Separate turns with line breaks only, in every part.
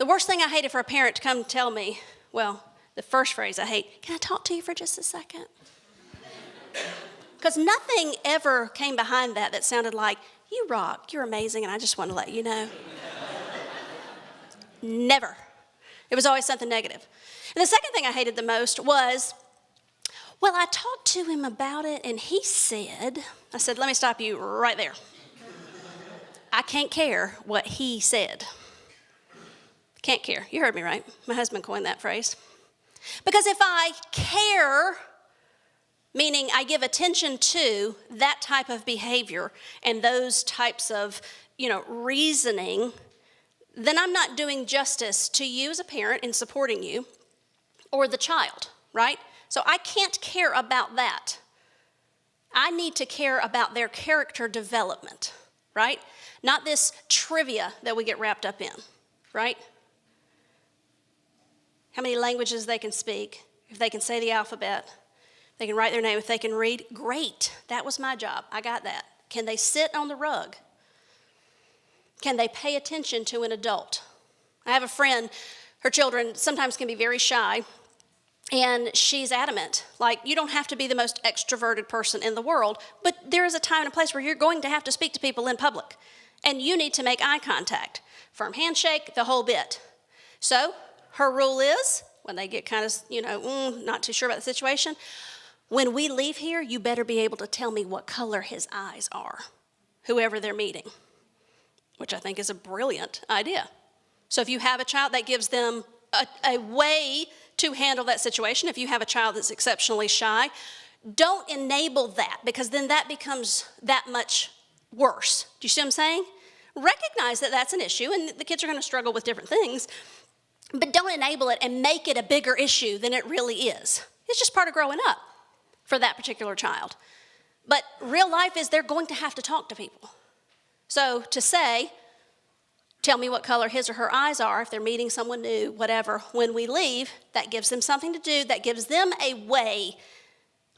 The worst thing I hated for a parent to come tell me, well, the first phrase I hate, can I talk to you for just a second? Because nothing ever came behind that sounded like, you rock, you're amazing, and I just want to let you know. Never. It was always something negative. And the second thing I hated the most was, well, I talked to him about it, and he said, I said, let me stop you right there. I can't care what he said. Can't care. You heard me right. My husband coined that phrase. Because if I care, meaning I give attention to that type of behavior and those types of, reasoning, then I'm not doing justice to you as a parent in supporting you or the child, right? So I can't care about that. I need to care about their character development, right? Not this trivia that we get wrapped up in, right? How many languages they can speak, if they can say the alphabet, they can write their name, if they can read, great. That was my job. I got that. Can they sit on the rug? Can they pay attention to an adult? I have a friend, her children sometimes can be very shy, and she's adamant. Like, you don't have to be the most extroverted person in the world, but there is a time and a place where you're going to have to speak to people in public, and you need to make eye contact. Firm handshake, the whole bit. So her rule is, when they get kind of, not too sure about the situation, when we leave here, you better be able to tell me what color his eyes are, whoever they're meeting, which I think is a brilliant idea. So if you have a child, that gives them a way to handle that situation. If you have a child that's exceptionally shy, don't enable that, because then that becomes that much worse. Do you see what I'm saying? Recognize that that's an issue, and the kids are going to struggle with different things, but don't enable it and make it a bigger issue than it really is. It's just part of growing up for that particular child. But real life is they're going to have to talk to people. So to say, tell me what color his or her eyes are if they're meeting someone new, whatever, when we leave, that gives them something to do, that gives them a way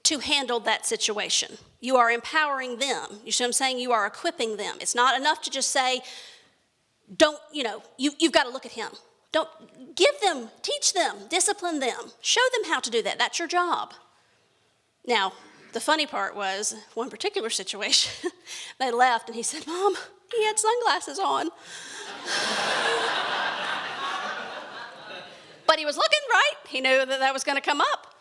to handle that situation. You are empowering them. You see what I'm saying? You are equipping them. It's not enough to just say, you've got to look at him. Don't give them, teach them, discipline them, show them how to do that. That's your job. Now, the funny part was, one particular situation, they left and he said, Mom, he had sunglasses on. But he was looking right. He knew that was going to come up.